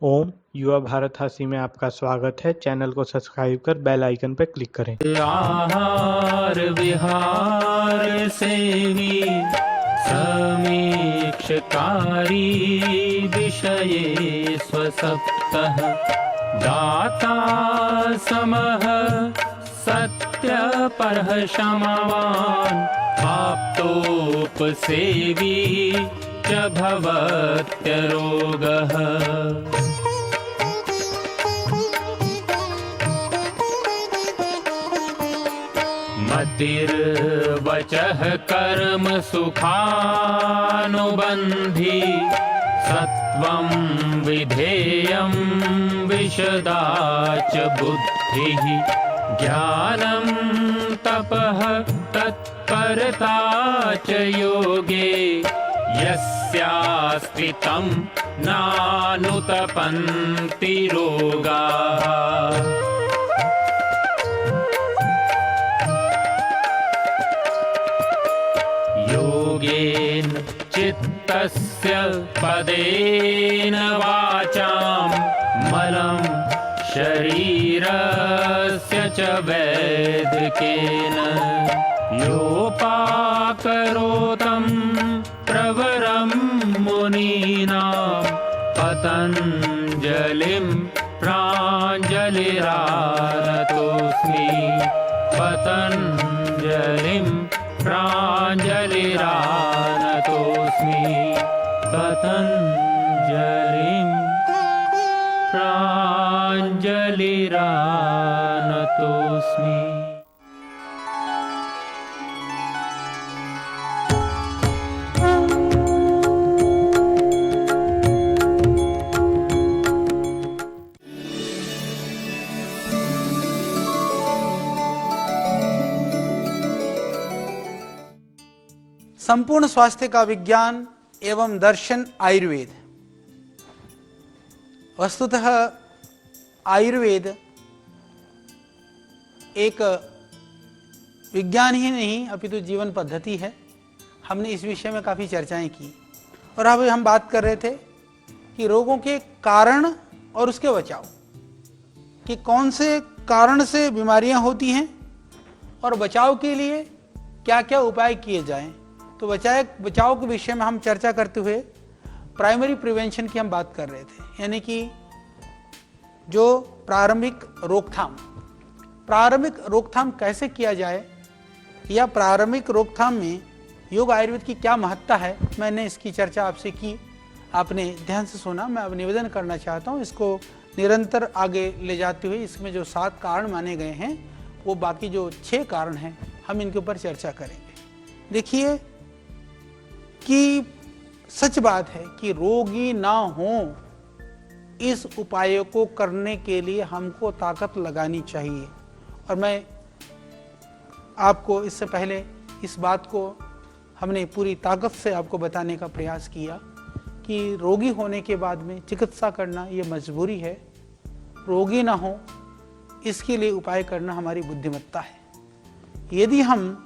ओम युवा भारत हासी में आपका स्वागत है। चैनल को सब्सक्राइब कर बेल आइकन पर क्लिक करें। आहार विहार सेवी समीक्षकारी विषये स्वसप्तः दाता समः सत्यपरः क्षमावान् आप्तोपसेवी च भवत्यरोगः। मतिर्वचः कर्म सुखानुबन्धी सत्वं विधेयं विशदा च बुद्धिः ज्ञानं तपः तत्परता च योगे यस्यास्ति तं नानुतपन्ति रोगाः। योगेन चित्तस्य पदेन वाचां मलं शरीरस्य च वैदिकेन योपाकरोतं प्रवरं मुनीनां पतञ्जलिं प्राञ्जलिरानतोऽस्मि पतञ्जलिं प्राञ्जलिरानतोऽस्मि पतञ्जलिं प्राञ्जलिरानतोऽस्मि। संपूर्ण स्वास्थ्य का विज्ञान एवं दर्शन आयुर्वेद। वस्तुतः आयुर्वेद एक विज्ञान ही नहीं अपितु जीवन पद्धति है। हमने इस विषय में काफ़ी चर्चाएं की और अब हम बात कर रहे थे कि रोगों के कारण और उसके बचाव, कि कौन से कारण से बीमारियां होती हैं और बचाव के लिए क्या क्या उपाय किए जाएं। तो बचाव के विषय में हम चर्चा करते हुए प्राइमरी प्रिवेंशन की हम बात कर रहे थे, यानी कि जो प्रारंभिक रोकथाम कैसे किया जाए या प्रारंभिक रोकथाम में योग आयुर्वेद की क्या महत्ता है। मैंने इसकी चर्चा आपसे की, आपने ध्यान से सुना। मैं अब निवेदन करना चाहता हूँ इसको निरंतर आगे ले जाते हुए इसमें जो 7 कारण माने गए हैं वो बाकी जो 6 कारण हैं हम इनके ऊपर चर्चा करेंगे। देखिए कि सच बात है कि रोगी ना हो, इस उपायों को करने के लिए हमको ताकत लगानी चाहिए। और मैं आपको इससे पहले इस बात को हमने पूरी ताकत से आपको बताने का प्रयास किया कि रोगी होने के बाद में चिकित्सा करना ये मजबूरी है, रोगी ना हो इसके लिए उपाय करना हमारी बुद्धिमत्ता है। यदि हम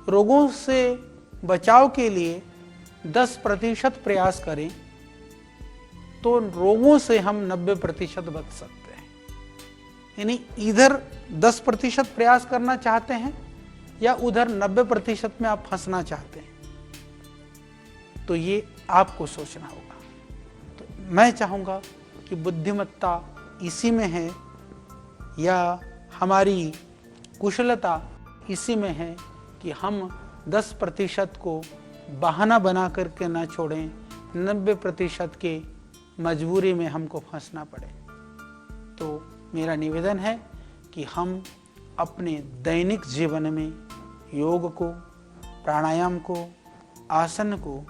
रोगों से बचाव के लिए 10% प्रयास करें तो रोगों से हम 90% बच सकते हैं। यानी इधर 10% प्रयास करना चाहते हैं या उधर 90% में आप फंसना चाहते हैं, तो ये आपको सोचना होगा। तो मैं चाहूँगा कि बुद्धिमत्ता इसी में है या हमारी कुशलता इसी में है कि हम 10% को बहाना बना करके ना छोड़ें, 90% के मजबूरी में हमको फंसना पड़े। तो मेरा निवेदन है कि हम अपने दैनिक जीवन में योग को, प्राणायाम को, आसन को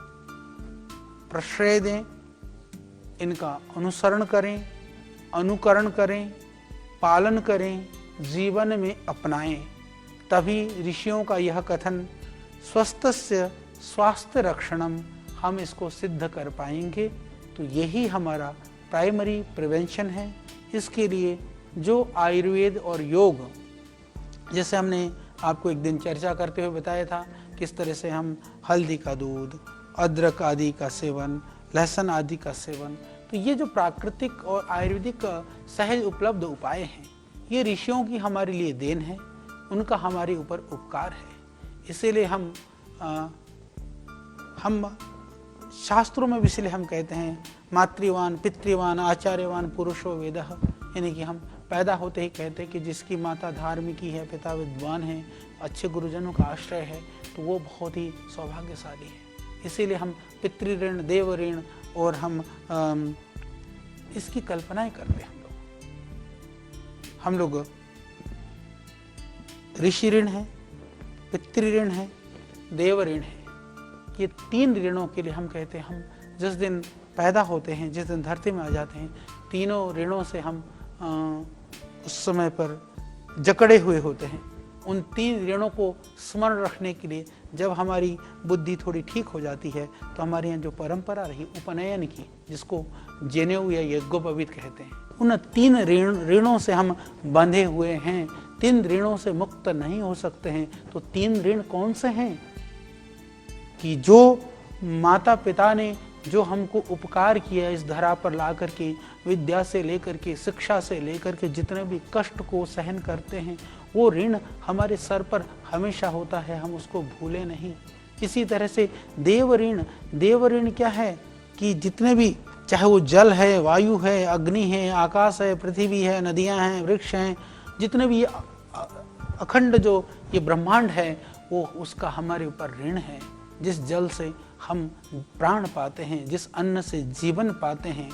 प्रश्रय दें, इनका अनुसरण करें, अनुकरण करें, पालन करें, जीवन में अपनाएं। तभी ऋषियों का यह कथन स्वस्थस्य स्वास्थ्य रक्षणम, हम इसको सिद्ध कर पाएंगे। तो यही हमारा प्राइमरी प्रिवेंशन है। इसके लिए जो आयुर्वेद और योग, जैसे हमने आपको एक दिन चर्चा करते हुए बताया था किस तरह से हम हल्दी का दूध, अदरक आदि का सेवन, लहसुन आदि का सेवन, तो ये जो प्राकृतिक और आयुर्वेदिक सहज उपलब्ध उपाय हैं, ये ऋषियों की हमारे लिए देन है, उनका हमारे ऊपर उपकार है। इसीलिए हम शास्त्रों में भी इसलिए हम कहते हैं मातृवान पितृवान आचार्यवान पुरुषो वेदः, यानी कि हम पैदा होते ही कहते हैं कि जिसकी माता धार्मिकी है, पिता विद्वान है, अच्छे गुरुजनों का आश्रय है, तो वो बहुत ही सौभाग्यशाली है। इसीलिए हम पितृऋण, देव ऋण और हम इसकी कल्पनाएं करते हैं। हम लोग ऋषि ऋण है, पितृ ऋण है, देव ऋण है। ये 3 ऋणों के लिए हम कहते हैं, हम जिस दिन पैदा होते हैं, जिस दिन धरती में आ जाते हैं, तीनों ऋणों से हम उस समय पर जकड़े हुए होते हैं। उन 3 ऋणों को स्मरण रखने के लिए जब हमारी बुद्धि थोड़ी ठीक हो जाती है, तो हमारे यहाँ जो परंपरा रही उपनयन की, जिसको जनेऊ या यज्ञोपवीत कहते हैं, उन 3 ऋणों से हम बंधे हुए हैं। 3 ऋणों से मुक्त नहीं हो सकते हैं। तो 3 ऋण कौन से हैं? कि जो माता पिता ने जो हमको उपकार किया इस धरा पर ला करके, विद्या से लेकर के, शिक्षा से लेकर के, जितने भी कष्ट को सहन करते हैं, वो ऋण हमारे सर पर हमेशा होता है, हम उसको भूले नहीं। इसी तरह से देव ऋण क्या है कि जितने भी, चाहे वो जल है, वायु है, अग्नि है, आकाश है, पृथ्वी है, नदियां हैं, वृक्ष हैं, जितने भी अखंड जो ये ब्रह्मांड है, वो उसका हमारे ऊपर ऋण है। जिस जल से हम प्राण पाते हैं, जिस अन्न से जीवन पाते हैं,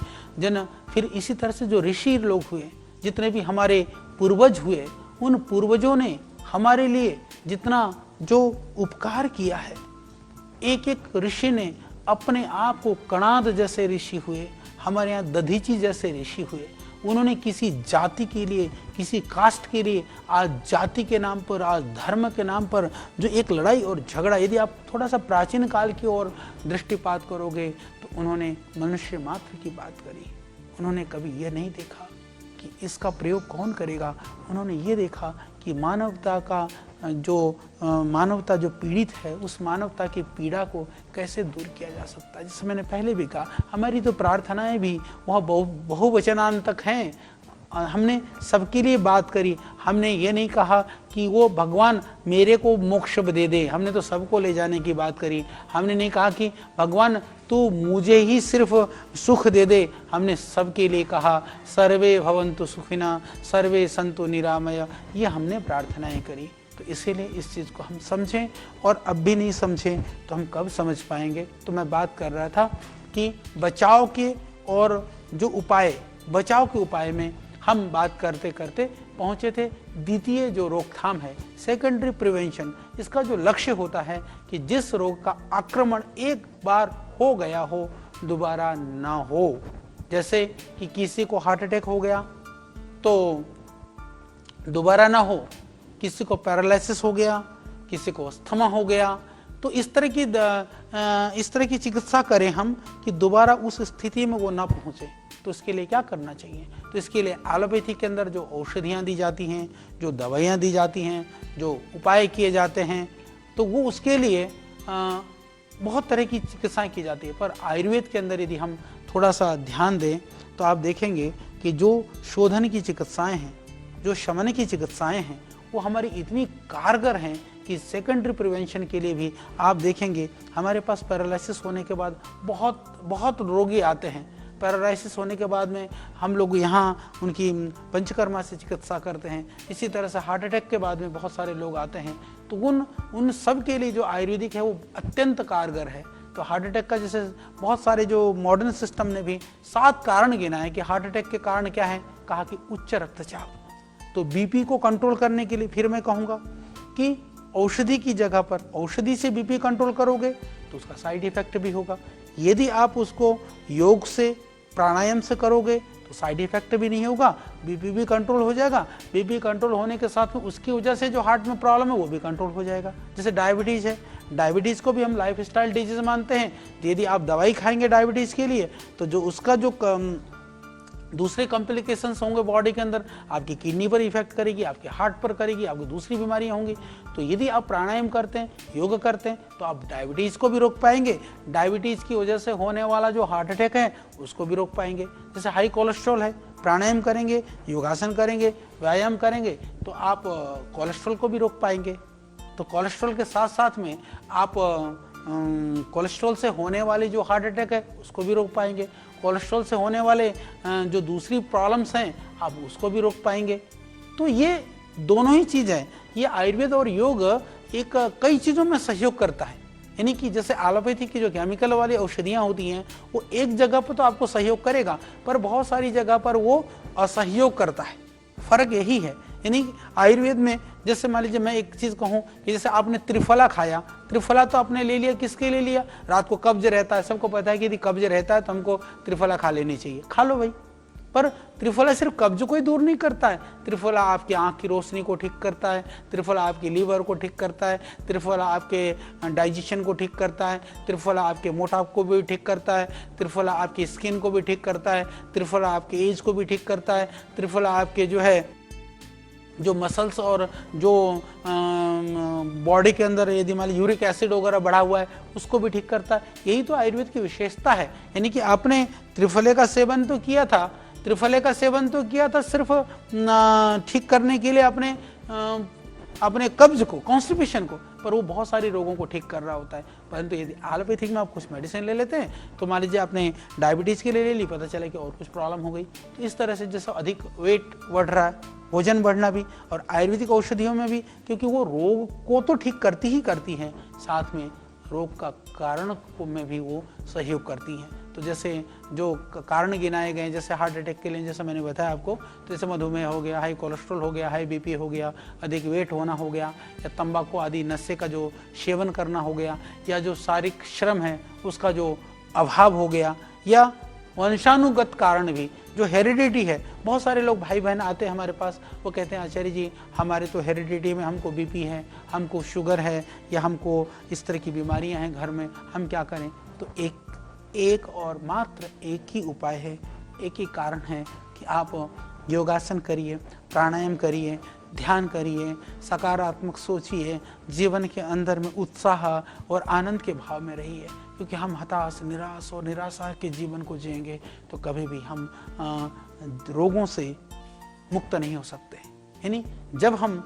फिर इसी तरह से जो ऋषि लोग हुए, जितने भी हमारे पूर्वज हुए, उन पूर्वजों ने हमारे लिए जितना जो उपकार किया है, एक एक ऋषि ने अपने आप को, कणाद जैसे ऋषि हुए, हमारे यहाँ दधीची जैसे ऋषि हुए, उन्होंने किसी जाति के लिए, किसी कास्ट के लिए, आज जाति के नाम पर, आज धर्म के नाम पर जो एक लड़ाई और झगड़ा, यदि आप थोड़ा सा प्राचीन काल की ओर दृष्टिपात करोगे, तो उन्होंने मनुष्य मात्र की बात करी। उन्होंने कभी यह नहीं देखा कि इसका प्रयोग कौन करेगा। उन्होंने ये देखा कि मानवता जो पीड़ित है, उस मानवता की पीड़ा को कैसे दूर किया जा सकता है। जैसे मैंने पहले भी कहा, हमारी तो प्रार्थनाएं भी वह बहुवचनांतक हैं। हमने सबके लिए बात करी। हमने ये नहीं कहा कि वो भगवान मेरे को मोक्ष दे दे, हमने तो सबको ले जाने की बात करी। हमने नहीं कहा कि भगवान तू मुझे ही सिर्फ सुख दे दे, हमने सबके लिए कहा सर्वे भवन्तु सुखिना सर्वे सन्तु निरामया। ये हमने प्रार्थनाएं करी। तो इसीलिए इस चीज़ को हम समझें, और अब भी नहीं समझें तो हम कब समझ पाएंगे। तो मैं बात कर रहा था कि बचाव के और जो उपाय, बचाव के उपाय में हम बात करते करते पहुँचे थे द्वितीय जो रोकथाम है, सेकेंडरी प्रिवेंशन। इसका जो लक्ष्य होता है कि जिस रोग का आक्रमण एक बार हो गया हो, दोबारा ना हो। जैसे कि किसी को हार्ट अटैक हो गया तो दोबारा ना हो, किसी को पैरालिसिस हो गया, किसी को अस्थमा हो गया, तो इस तरह की चिकित्सा करें हम कि दोबारा उस स्थिति में वो ना पहुँचे। तो इसके लिए क्या करना चाहिए? तो इसके लिए एलोपैथी के अंदर जो औषधियाँ दी जाती हैं, जो दवाइयाँ दी जाती हैं, जो उपाय किए जाते हैं, तो वो उसके लिए बहुत तरह की चिकित्साएं की जाती है। पर आयुर्वेद के अंदर यदि हम थोड़ा सा ध्यान दें तो आप देखेंगे कि जो शोधन की चिकित्साएं हैं, जो शमन की चिकित्साएं हैं, वो हमारी इतनी कारगर हैं कि सेकेंडरी प्रिवेंशन के लिए भी आप देखेंगे हमारे पास पैरालिसिस होने के बाद बहुत रोगी आते हैं। पैरालिसिस होने के बाद में हम लोग यहाँ उनकी पंचकर्मा से चिकित्सा करते हैं। इसी तरह से हार्ट अटैक के बाद में बहुत सारे लोग आते हैं। तो उन सब के लिए जो आयुर्वेदिक है वो अत्यंत कारगर है। तो हार्ट अटैक का जैसे बहुत सारे जो मॉडर्न सिस्टम ने भी 7 कारण गिना है कि हार्ट अटैक के कारण क्या है। कहा कि उच्च रक्तचाप। तो बीपी को कंट्रोल करने के लिए फिर मैं कहूँगा कि औषधि की जगह पर औषधि से बीपी कंट्रोल करोगे तो उसका साइड इफेक्ट भी होगा। यदि आप उसको योग से, प्राणायाम से करोगे तो साइड इफेक्ट भी नहीं होगा, बीपी भी कंट्रोल हो जाएगा। बीपी कंट्रोल होने के साथ में उसकी वजह से जो हार्ट में प्रॉब्लम है वो भी कंट्रोल हो जाएगा। जैसे डायबिटीज़ है, डायबिटीज़ को भी हम लाइफस्टाइल डिजीज मानते हैं। तो यदि आप दवाई खाएंगे डायबिटीज़ के लिए तो जो उसका जो दूसरे कॉम्प्लिकेशंस होंगे बॉडी के अंदर, आपकी किडनी पर इफेक्ट करेगी, आपके हार्ट पर करेगी, आपको दूसरी बीमारियां होंगी। तो यदि आप प्राणायाम करते हैं, योग करते हैं, तो आप डायबिटीज़ को भी रोक पाएंगे। डायबिटीज़ की वजह से होने वाला जो हार्ट अटैक है उसको भी रोक पाएंगे। जैसे हाई कोलेस्ट्रॉल है, प्राणायाम करेंगे, योगासन करेंगे, व्यायाम करेंगे तो आप कोलेस्ट्रॉल को भी रोक पाएंगे। तो कोलेस्ट्रॉल के साथ साथ में आप कोलेस्ट्रॉल से होने वाली जो हार्ट अटैक है उसको भी रोक पाएंगे। कोलेस्ट्रॉल से होने वाले जो दूसरी प्रॉब्लम्स हैं आप उसको भी रोक पाएंगे। तो ये दोनों ही चीज़ें, ये आयुर्वेद और योग एक कई चीज़ों में सहयोग करता है। यानी कि जैसे एलोपैथी की जो केमिकल वाली औषधियाँ होती हैं वो एक जगह पर तो आपको सहयोग करेगा, पर बहुत सारी जगह पर वो असहयोग करता है। फर्क यही है। यानी आयुर्वेद में जैसे मान लीजिए मैं एक चीज़ कहूँ कि जैसे आपने त्रिफला खाया, त्रिफला तो आपने ले लिया, किसके लिए लिया? रात को कब्ज रहता है, सबको पता है कि यदि कब्ज रहता है तो हमको त्रिफला खा लेनी चाहिए, खा लो भाई। पर त्रिफला सिर्फ कब्ज को ही दूर नहीं करता है, त्रिफला आपकी आंख की रोशनी को ठीक करता है, त्रिफला आपकी लीवर को ठीक करता है, त्रिफला आपके डाइजेशन को ठीक करता है, त्रिफला आपके मोटाप को भी ठीक करता है, त्रिफला आपकी स्किन को भी ठीक करता है, त्रिफला आपके एज को भी ठीक करता है, त्रिफला आपके जो मसल्स और जो बॉडी के अंदर यदि मान लीजिए यूरिक एसिड वगैरह बढ़ा हुआ है उसको भी ठीक करता है। यही तो आयुर्वेद की विशेषता है। यानी कि आपने त्रिफले का सेवन तो किया था, त्रिफले का सेवन तो किया था सिर्फ ठीक करने के लिए अपने कब्ज को, कॉन्स्टिपेशन को, पर वो बहुत सारे रोगों को ठीक कर रहा होता है। परंतु यदि एलोपैथिक में आप कुछ मेडिसिन ले लेते हैं तो मान लीजिए आपने डायबिटीज़ के लिए ले ली, पता चला कि और कुछ प्रॉब्लम हो गई। तो इस तरह से जैसे अधिक वेट बढ़ रहा है, वजन बढ़ना भी, और आयुर्वेदिक औषधियों में भी, क्योंकि वो रोग को तो ठीक करती ही करती हैं, साथ में रोग का कारण में भी वो सहयोग करती हैं। तो जैसे जो कारण गिनाए गए, जैसे हार्ट अटैक के लिए जैसे मैंने बताया आपको, तो जैसे मधुमेह हो गया, हाई कोलेस्ट्रॉल हो गया, हाई बीपी हो गया, अधिक वेट होना हो गया, या तंबाकू आदि नशे का जो सेवन करना हो गया, या जो शारीरिक श्रम है उसका जो अभाव हो गया, या वंशानुगत कारण भी जो हेरिडिटी है। बहुत सारे लोग भाई बहन आते हैं हमारे पास, वो कहते हैं आचार्य जी हमारे तो हेरिडिटी में हमको बीपी है, हमको शुगर है, या हमको इस तरह की बीमारियां हैं घर में, हम क्या करें? तो एक और मात्र एक ही उपाय है, एक ही कारण है कि आप योगासन करिए, प्राणायाम करिए, ध्यान करिए, सकारात्मक सोचिए, जीवन के अंदर में उत्साह और आनंद के भाव में रहिए। क्योंकि हम हताश, निराश और निराशा के जीवन को जिएंगे तो कभी भी हम रोगों से मुक्त नहीं हो सकते। यानी जब हम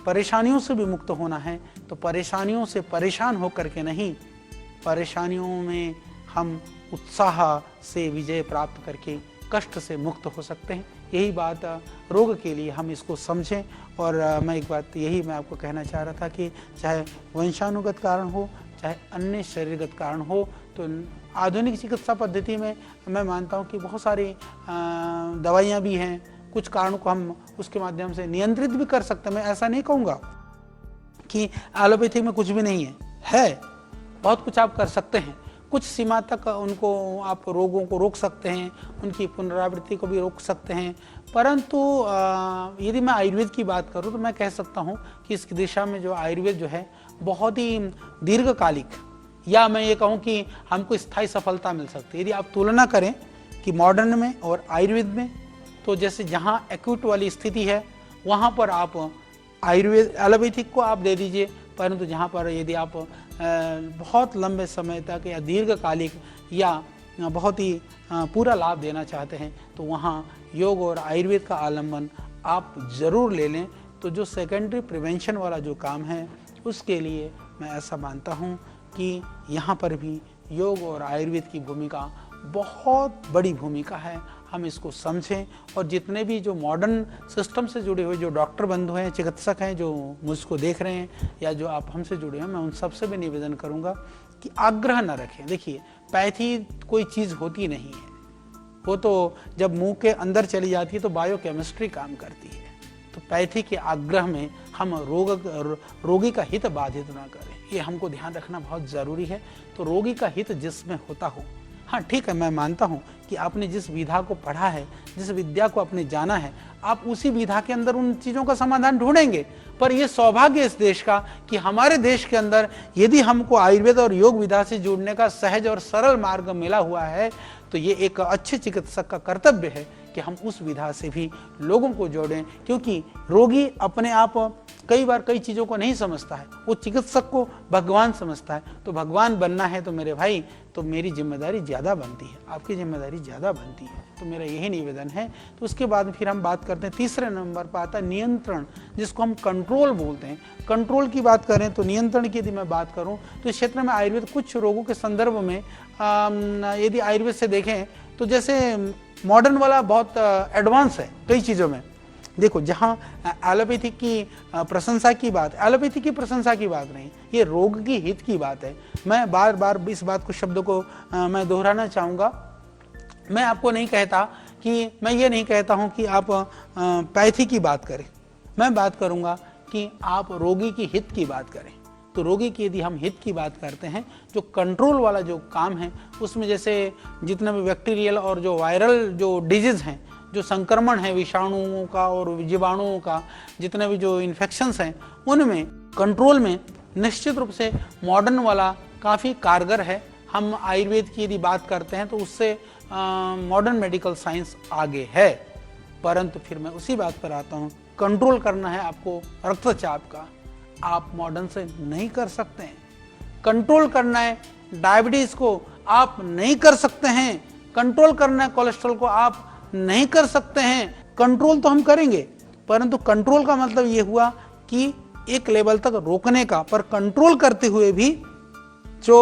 परेशानियों से भी मुक्त होना है तो परेशानियों से परेशान होकर के नहीं, परेशानियों में हम उत्साह से विजय प्राप्त करके कष्ट से मुक्त हो सकते हैं। यही बात रोग के लिए हम इसको समझें। और मैं एक बात यही मैं आपको कहना चाह रहा था कि चाहे वंशानुगत कारण हो, चाहे अन्य शरीरगत कारण हो, तो आधुनिक चिकित्सा पद्धति में मैं मानता हूँ कि बहुत सारी दवाइयाँ भी हैं, कुछ कारणों को हम उसके माध्यम से नियंत्रित भी कर सकते हैं। मैं ऐसा नहीं कहूँगा कि एलोपैथी में कुछ भी नहीं है, बहुत कुछ आप कर सकते हैं। कुछ सीमा तक उनको आप रोगों को रोक सकते हैं, उनकी पुनरावृत्ति को भी रोक सकते हैं। परंतु यदि मैं आयुर्वेद की बात करूं तो मैं कह सकता हूं कि इस दिशा में जो आयुर्वेद जो है बहुत ही दीर्घकालिक, या मैं ये कहूं कि हमको स्थायी सफलता मिल सकती है। यदि आप तुलना करें कि मॉडर्न में और आयुर्वेद में, तो जैसे जहाँ एक्यूट वाली स्थिति है वहाँ पर आप आयुर्वेद एलोपैथिक को आप दे दीजिए, परंतु जहाँ पर यदि आप बहुत लंबे समय तक या दीर्घकालिक या बहुत ही पूरा लाभ देना चाहते हैं तो वहाँ योग और आयुर्वेद का आलम्बन आप ज़रूर ले लें। तो जो सेकेंडरी प्रिवेंशन वाला जो काम है उसके लिए मैं ऐसा मानता हूँ कि यहाँ पर भी योग और आयुर्वेद की भूमिका बहुत बड़ी भूमिका है। हम इसको समझें, और जितने भी जो मॉडर्न सिस्टम से जुड़े हुए जो डॉक्टर बंधु हैं, चिकित्सक हैं, जो मुझको देख रहे हैं या जो आप हमसे जुड़े हैं, मैं उन सबसे भी निवेदन करूंगा कि आग्रह न रखें। देखिए, पैथी कोई चीज़ होती नहीं है, वो तो जब मुंह के अंदर चली जाती है तो बायोकेमिस्ट्री काम करती है। तो पैथी के आग्रह में हम रोगी का हित बाधित ना करें, ये हमको ध्यान रखना बहुत ज़रूरी है। तो रोगी का हित जिसमें होता हो, हाँ ठीक है, मैं मानता हूँ कि आपने जिस विधा को पढ़ा है, जिस विद्या को आपने जाना है, आप उसी विधा के अंदर उन चीज़ों का समाधान ढूंढेंगे। पर यह सौभाग्य इस देश का कि हमारे देश के अंदर यदि हमको आयुर्वेद और योग विधा से जुड़ने का सहज और सरल मार्ग मिला हुआ है, तो ये एक अच्छे चिकित्सक का कर्तव्य है कि कि हम उस विधा से भी लोगों को जोड़ें, क्योंकि रोगी अपने आप कई बार कई चीज़ों को नहीं समझता है, वो चिकित्सक को भगवान समझता है। तो भगवान बनना है तो मेरे भाई, तो मेरी जिम्मेदारी ज़्यादा बनती है, आपकी जिम्मेदारी ज़्यादा बनती है। तो मेरा यही निवेदन है। तो उसके बाद फिर हम बात करते हैं, तीसरे नंबर पर आता है नियंत्रण, जिसको हम कंट्रोल बोलते हैं। कंट्रोल की बात करें तो नियंत्रण की यदि मैं बात करूं तो इस क्षेत्र में आयुर्वेद कुछ रोगों के संदर्भ में यदि आयुर्वेद से देखें तो जैसे मॉडर्न वाला बहुत एडवांस है कई चीज़ों में। देखो, जहाँ एलोपैथी की प्रशंसा की बात, एलोपैथी की प्रशंसा की बात नहीं, ये रोग की हित की बात है। मैं बार बार इस बात को, शब्द को मैं दोहराना चाहूँगा। मैं आपको नहीं कहता कि, मैं ये नहीं कहता हूँ कि आप पैथी की बात करें, मैं बात करूँगा कि आप रोगी की हित की बात करें। तो रोगी की यदि हम हित की बात करते हैं, जो कंट्रोल वाला जो काम है उसमें जैसे जितना भी बैक्टीरियल और जो वायरल जो डिजीज़ हैं, जो संक्रमण है विषाणुओं का और जीवाणुओं का, जितने भी जो इन्फेक्शंस हैं, उनमें कंट्रोल में निश्चित रूप से मॉडर्न वाला काफ़ी कारगर है। हम आयुर्वेद की यदि बात करते हैं तो उससे मॉडर्न मेडिकल साइंस आगे है। परंतु फिर मैं उसी बात पर आता हूँ, कंट्रोल करना है आपको रक्तचाप का, आप मॉडर्न से नहीं कर सकते हैं। कंट्रोल करना है डायबिटीज़ को, आप नहीं कर सकते हैं। कंट्रोल करना है कोलेस्ट्रॉल को, आप नहीं कर सकते हैं। कंट्रोल तो हम करेंगे, परंतु कंट्रोल का मतलब ये हुआ कि एक लेवल तक रोकने का, पर कंट्रोल करते हुए भी जो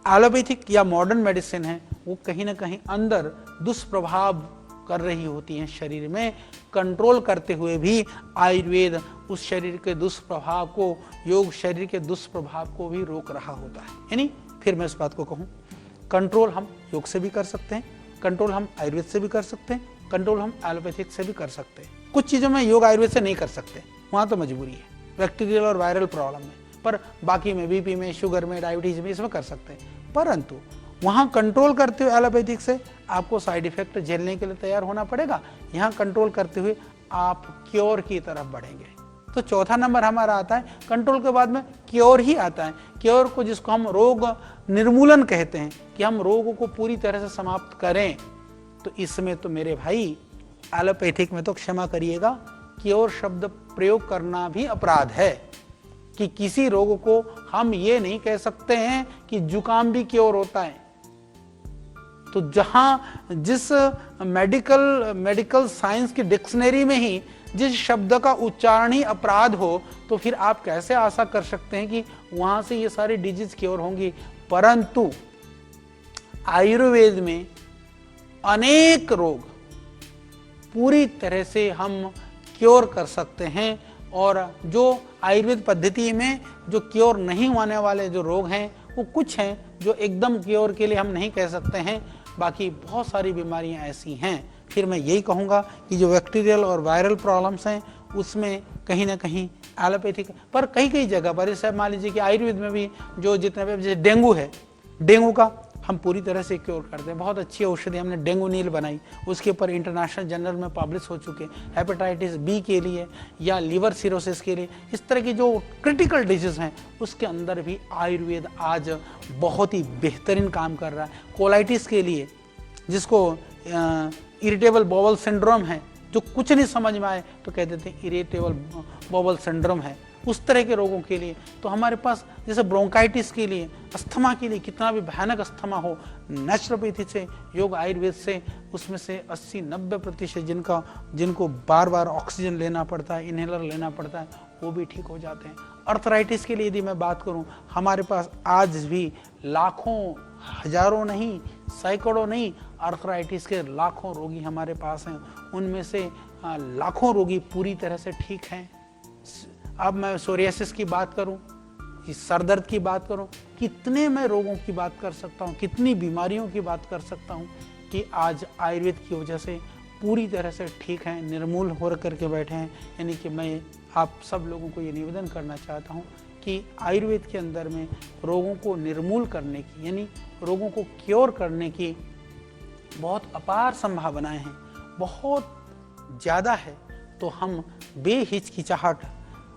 एलोपैथिक या मॉडर्न मेडिसिन है वो कहीं ना कहीं अंदर दुष्प्रभाव कर रही होती हैं शरीर में। कंट्रोल करते हुए भी आयुर्वेद उस शरीर के दुष्प्रभाव को, योग शरीर के दुष्प्रभाव को भी रोक रहा होता है। यानी फिर मैं इस बात को कहूँ, कंट्रोल हम योग से भी कर सकते हैं, कंट्रोल हम आयुर्वेद से भी कर सकते हैं, कंट्रोल हम एलोपैथिक से भी कर सकते हैं। कुछ चीज़ों में योग आयुर्वेद से नहीं कर सकते, वहाँ तो मजबूरी है, बैक्टीरियल और वायरल प्रॉब्लम में, पर बाकी में बीपी में, शुगर में, डायबिटीज में, इसमें कर सकते हैं। परंतु वहाँ कंट्रोल करते हुए एलोपैथिक से आपको साइड इफेक्ट झेलने के लिए तैयार होना पड़ेगा। यहाँ कंट्रोल करते हुए आप क्योर की तरफ बढ़ेंगे। तो चौथा नंबर हमारा आता है, कंट्रोल के बाद में क्योर ही आता है। क्योर को, जिसको हम रोग निर्मूलन कहते हैं, कि हम रोगों को पूरी तरह से समाप्त करें। तो इसमें तो मेरे भाई एलोपैथिक में तो क्षमा करिएगा, क्योर शब्द प्रयोग करना भी अपराध है। कि किसी रोग को हम ये नहीं कह सकते हैं कि जुकाम भी क्योर होता है। तो जहां जिस मेडिकल साइंस की डिक्शनरी में ही जिस शब्द का उच्चारण ही अपराध हो, तो फिर आप कैसे आशा कर सकते हैं कि वहां से ये सारी डिजीज क्योर होंगी। परंतु आयुर्वेद में अनेक रोग पूरी तरह से हम क्योर कर सकते हैं, और जो आयुर्वेद पद्धति में जो क्योर नहीं होने वाले जो रोग हैं वो कुछ हैं जो एकदम क्योर के लिए हम नहीं कह सकते हैं। बाकी बहुत सारी बीमारियां ऐसी हैं। फिर मैं यही कहूँगा कि जो बैक्टीरियल और वायरल प्रॉब्लम्स हैं उसमें कहीं ना कहीं एलोपैथिक, पर कई जगह पर, जैसे मान लीजिए कि आयुर्वेद में भी जो जितने भी, जैसे डेंगू है, डेंगू का हम पूरी तरह से क्योर करते हैं। बहुत अच्छी औषधि हमने डेंगू नील बनाई, उसके ऊपर इंटरनेशनल जर्नल में पब्लिश हो चुके। हेपेटाइटिस बी के लिए या लीवर सिरोसिस के लिए, इस तरह की जो क्रिटिकल डिजीज हैं उसके अंदर भी आयुर्वेद आज बहुत ही बेहतरीन काम कर रहा है। कोलाइटिस के लिए, जिसको इरिटेबल बाउल सिंड्रोम है, जो कुछ नहीं समझ में आए तो कह देते हैं इरिटेबल बाउल सिंड्रोम है, उस तरह के रोगों के लिए तो हमारे पास, जैसे ब्रोंकाइटिस के लिए, अस्थमा के लिए, कितना भी भयानक अस्थमा हो, नेचुरोपैथी से, योग आयुर्वेद से, उसमें से 80-90% जिनको बार बार ऑक्सीजन लेना पड़ता है, इनहेलर लेना पड़ता है, वो भी ठीक हो जाते हैं। अर्थराइटिस के लिए यदि मैं बात करूं, हमारे पास आज भी लाखों, हजारों नहीं, सैकड़ों नहीं, अर्थराइटिस के लाखों रोगी हमारे पास हैं। उनमें से लाखों रोगी पूरी तरह से ठीक हैं। अब मैं सोरियासिस की बात करूं, सर दर्द की बात करूं, कितने मैं रोगों की बात कर सकता हूं, कितनी बीमारियों की बात कर सकता हूं कि आज आयुर्वेद की वजह से पूरी तरह से ठीक हैं, निर्मूल हो करके बैठे हैं। यानी कि मैं आप सब लोगों को ये निवेदन करना चाहता हूं कि आयुर्वेद के अंदर में रोगों को निर्मूल करने की, यानी रोगों को क्योर करने की बहुत अपार संभावनाएं हैं, बहुत ज़्यादा है। तो हम बेहिचकिचाहट,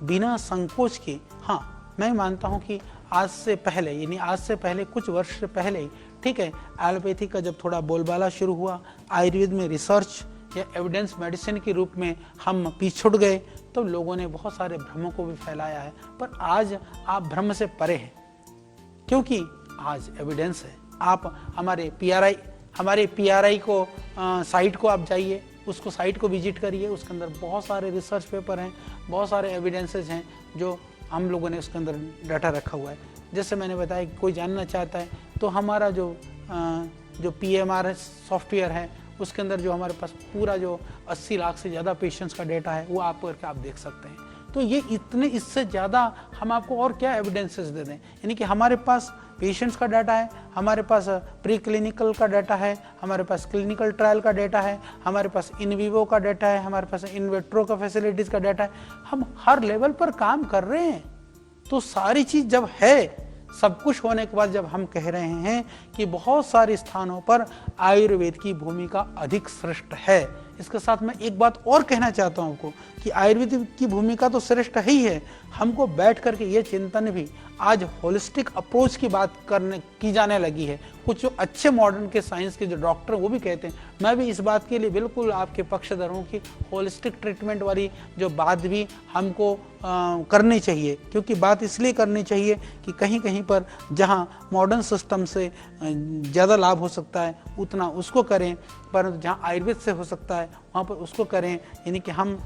बिना संकोच के, हाँ मैं मानता हूँ कि आज से पहले, यानी आज से पहले कुछ वर्ष से पहले, ठीक है, एलोपैथी का जब थोड़ा बोलबाला शुरू हुआ, आयुर्वेद में रिसर्च या एविडेंस मेडिसिन के रूप में हम पीछे छुट गए तो लोगों ने बहुत सारे भ्रमों को भी फैलाया है। पर आज आप भ्रम से परे हैं, क्योंकि आज एविडेंस है। आप हमारे पीआरआई को साइट को आप जाइए, उसको साइट को विजिट करिए, उसके अंदर बहुत सारे रिसर्च पेपर हैं, बहुत सारे एविडेंसेस हैं जो हम लोगों ने उसके अंदर डाटा रखा हुआ है। जैसे मैंने बताया कि कोई जानना चाहता है तो हमारा जो PMR सॉफ्टवेयर है उसके अंदर जो हमारे पास पूरा जो 80 लाख से ज़्यादा पेशेंट्स का डेटा है वो आप करके आप देख सकते हैं। तो ये इतने, इससे ज़्यादा हम आपको और क्या एविडेंसेस दे दें। यानी कि हमारे पास पेशेंट्स का डाटा है, हमारे पास प्री क्लिनिकल का डाटा है, हमारे पास क्लिनिकल ट्रायल का डाटा है, हमारे पास इन विवो का डाटा है, हमारे पास इन विट्रो का फैसिलिटीज़ का डाटा है। हम हर लेवल पर काम कर रहे हैं। तो सारी चीज़ जब है, सब कुछ होने के बाद जब हम कह रहे हैं कि बहुत सारे स्थानों पर आयुर्वेद की भूमिका अधिक श्रेष्ठ है, इसके साथ मैं एक बात और कहना चाहता हूं आपको कि आयुर्वेद की भूमिका तो श्रेष्ठ ही है। हमको बैठ करके ये चिंतन भी आज होलिस्टिक अप्रोच की बात की जाने लगी है। कुछ जो अच्छे मॉडर्न के साइंस के जो डॉक्टर वो भी कहते हैं, मैं भी इस बात के लिए बिल्कुल आपके पक्षधर हूँ कि होलिस्टिक ट्रीटमेंट वाली जो बात भी हमको करनी चाहिए। क्योंकि बात इसलिए करनी चाहिए कि कहीं कहीं पर जहाँ मॉडर्न सिस्टम से ज़्यादा लाभ हो सकता है उतना उसको करें, परंतु जहाँ आयुर्वेद से हो सकता है वहाँ पर उसको करें। यानी कि हम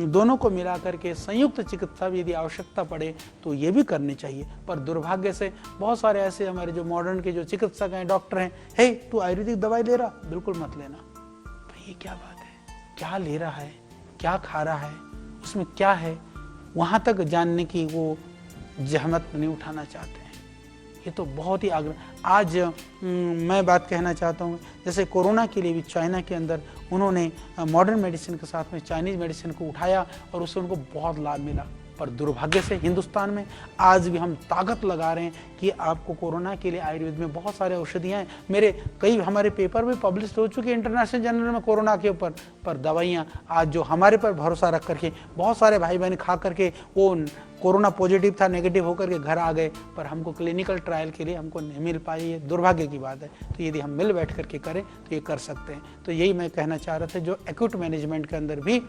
दोनों को मिला करके संयुक्त चिकित्सा यदि आवश्यकता पड़े तो ये भी करनी चाहिए। पर दुर्भाग्य से बहुत सारे ऐसे हमारे जो मॉडर्न के जो चिकित्सक हैं, डॉक्टर हैं, हे तू आयुर्वेदिक दवाई ले रहा, बिल्कुल मत लेना। भाई ये क्या बात है, क्या ले रहा है, क्या खा रहा है, उसमें क्या है, वहाँ तक जानने की वो जहमत नहीं उठाना चाहते हैं। ये तो बहुत ही आग्रह। आज मैं बात कहना चाहता हूँ, जैसे कोरोना के लिए भी चाइना के अंदर उन्होंने मॉडर्न मेडिसिन के साथ में चाइनीज़ मेडिसिन को उठाया और उससे उनको बहुत लाभ मिला। पर दुर्भाग्य से हिंदुस्तान में आज भी हम ताकत लगा रहे हैं कि आपको कोरोना के लिए आयुर्वेद में बहुत सारे औषधियाँ हैं। मेरे कई हमारे पेपर भी पब्लिश हो चुके हैं इंटरनेशनल जर्नल में कोरोना के ऊपर। पर दवाइयाँ आज जो हमारे पर भरोसा रख करके बहुत सारे भाई बहन खा करके वो कोरोना पॉजिटिव था, नेगेटिव होकर के घर आ गए, पर हमको क्लिनिकल ट्रायल के लिए हमको नहीं मिल पाई। ये दुर्भाग्य की बात है। तो यदि हम मिल बैठ करके करें तो ये कर सकते हैं। तो यही मैं कहना चाह रहा था, जो एक्यूट मैनेजमेंट के अंदर भी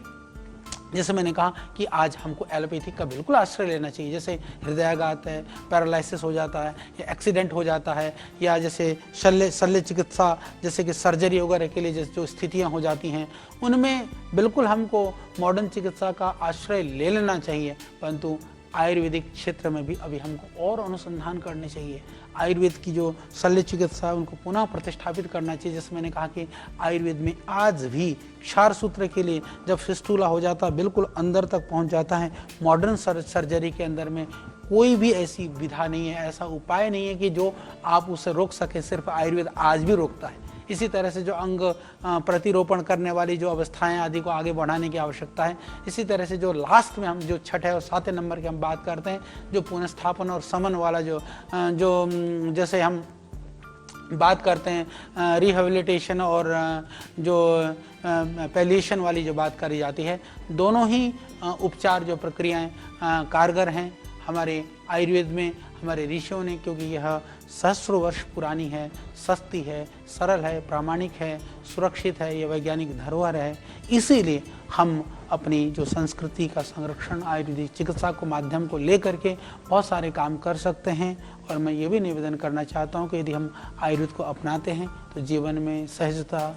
जैसे मैंने कहा कि आज हमको एलोपैथी का बिल्कुल आश्रय लेना चाहिए। जैसे हृदयाघात है, पैरालिसिस हो जाता है या एक्सीडेंट हो जाता है, या जैसे शल्य चिकित्सा जैसे कि सर्जरी वगैरह के लिए जो स्थितियां हो जाती हैं, उनमें बिल्कुल हमको मॉडर्न चिकित्सा का आश्रय ले लेना चाहिए। परंतु आयुर्वेदिक क्षेत्र में भी अभी हमको और अनुसंधान करने चाहिए। आयुर्वेद की जो शल्य चिकित्सा है उनको पुनः प्रतिष्ठापित करना चाहिए। जैसे मैंने कहा कि आयुर्वेद में आज भी क्षार सूत्र के लिए जब फिस्टूला हो जाता है, बिल्कुल अंदर तक पहुंच जाता है, मॉडर्न सर्जरी के अंदर में कोई भी ऐसी विधा नहीं है, ऐसा उपाय नहीं है कि जो आप उसे रोक सके। सिर्फ आयुर्वेद आज भी रोकता है। इसी तरह से जो अंग प्रतिरोपण करने वाली जो अवस्थाएं आदि को आगे बढ़ाने की आवश्यकता है। इसी तरह से जो लास्ट में हम जो 6 और 7 नंबर की हम बात करते हैं, जो पुनर्स्थापन और समन वाला जो जैसे हम बात करते हैं रिहेबिलिटेशन और जो पैलिएशन वाली जो बात करी जाती है, दोनों ही उपचार जो प्रक्रियाएं कारगर हैं हमारे आयुर्वेद में, हमारे ऋषियों ने, क्योंकि यह सहस्रों वर्ष पुरानी है, सस्ती है, सरल है, प्रामाणिक है, सुरक्षित है, ये वैज्ञानिक धरोहर है। इसीलिए हम अपनी जो संस्कृति का संरक्षण आयुर्वेदिक चिकित्सा को माध्यम को लेकर के बहुत सारे काम कर सकते हैं। और मैं ये भी निवेदन करना चाहता हूँ कि यदि हम आयुर्वेद को अपनाते हैं तो जीवन में सहजता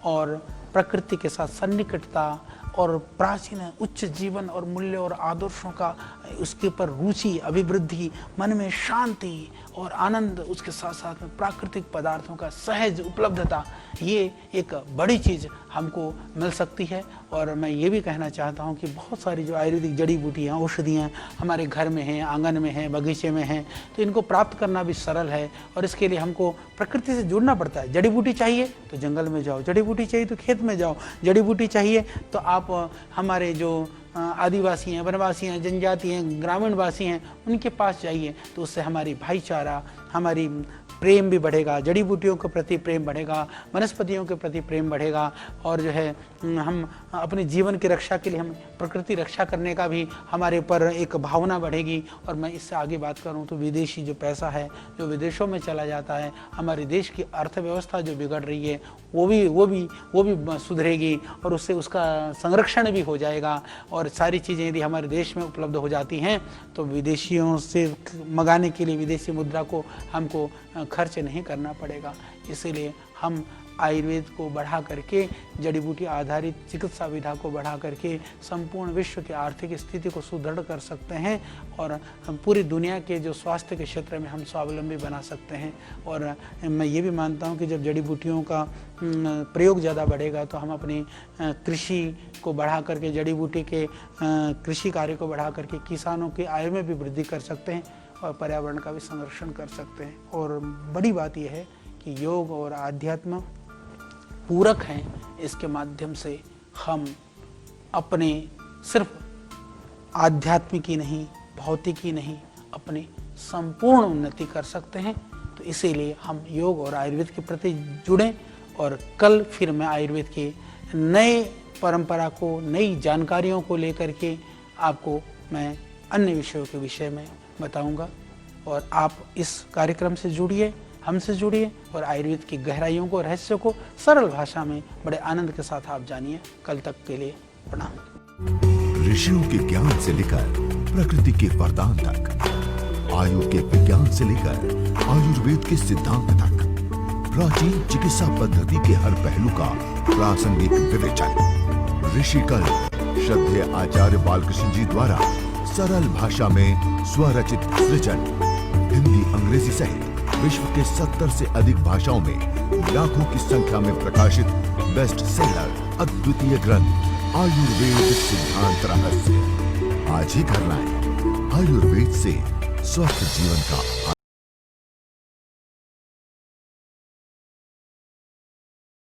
और प्रकृति के साथ सन्निकटता और प्राचीन उच्च जीवन और मूल्य और आदर्शों का उसके ऊपर रुचि, अभिवृद्धि, मन में शांति और आनंद, उसके साथ साथ में प्राकृतिक पदार्थों का सहज उपलब्धता, ये एक बड़ी चीज़ हमको मिल सकती है। और मैं ये भी कहना चाहता हूँ कि बहुत सारी जो आयुर्वेदिक जड़ी बूटियाँ, औषधियाँ हमारे घर में हैं, आंगन में हैं, बगीचे में हैं, तो इनको प्राप्त करना भी सरल है। और इसके लिए हमको प्रकृति से जुड़ना पड़ता है। जड़ी बूटी चाहिए तो जंगल में जाओ, जड़ी बूटी चाहिए तो खेत में जाओ, जड़ी बूटी चाहिए तो आप हमारे जो आदिवासी हैं, वनवासी हैं, जनजाति हैं, ग्रामीणवासी हैं, उनके पास जाइए। तो उससे हमारी भाईचारा, हमारी प्रेम भी बढ़ेगा, जड़ी बूटियों के प्रति प्रेम बढ़ेगा, वनस्पतियों के प्रति प्रेम बढ़ेगा। और जो है हम अपने जीवन की रक्षा के लिए हम प्रकृति रक्षा करने का भी हमारे ऊपर एक भावना बढ़ेगी। और मैं इससे आगे बात करूं तो विदेशी जो पैसा है जो विदेशों में चला जाता है, हमारे देश की अर्थव्यवस्था जो बिगड़ रही है वो भी सुधरेगी और उससे उसका संरक्षण भी हो जाएगा। और सारी चीज़ें यदि हमारे देश में उपलब्ध हो जाती हैं तो विदेशियों से मंगाने के लिए विदेशी मुद्रा को हमको खर्च नहीं करना पड़ेगा। इसीलिए हम आयुर्वेद को बढ़ा करके, जड़ी बूटी आधारित चिकित्सा विधा को बढ़ा करके संपूर्ण विश्व की आर्थिक स्थिति को सुदृढ़ कर सकते हैं और हम पूरी दुनिया के जो स्वास्थ्य के क्षेत्र में हम स्वावलंबी बना सकते हैं। और मैं ये भी मानता हूँ कि जब जड़ी बूटियों का प्रयोग ज़्यादा बढ़ेगा तो हम अपनी कृषि को बढ़ा करके, जड़ी बूटी के कृषि कार्य को बढ़ा करके किसानों की आय में भी वृद्धि कर सकते हैं और पर्यावरण का भी संरक्षण कर सकते हैं। और बड़ी बात यह है कि योग और आध्यात्म पूरक हैं। इसके माध्यम से हम अपने सिर्फ आध्यात्मिक ही नहीं, भौतिक ही नहीं, अपनी संपूर्ण उन्नति कर सकते हैं। तो इसीलिए हम योग और आयुर्वेद के प्रति जुड़ें। और कल फिर मैं आयुर्वेद के नए परंपरा को, नई जानकारियों को लेकर के आपको मैं अन्य विषयों के विषय में बताऊंगा। और आप इस कार्यक्रम से जुड़िए, हमसे जुड़िए और आयुर्वेद की गहराइयों को, रहस्यों को सरल भाषा में बड़े आनंद के साथ आप जानिए। कल तक के लिए प्रणाम। ऋषियों के ज्ञान से लेकर प्रकृति के वरदान तक, आयु के विज्ञान से लेकर आयुर्वेद के सिद्धांत तक, प्राचीन चिकित्सा पद्धति के हर पहलू का प्रासंगिक विवेचन। ऋषिकल श्रद्धेय आचार्य बालकृष्ण जी द्वारा सरल भाषा में स्वरचित सृजन, हिंदी, अंग्रेजी सहित विश्व के 70 से अधिक भाषाओं में लाखों की संख्या में प्रकाशित बेस्ट सेलर अद्वितीय ग्रंथ आयुर्वेद सिद्धांत रहस्य आज ही करना है। आयुर्वेद से स्वस्थ जीवन का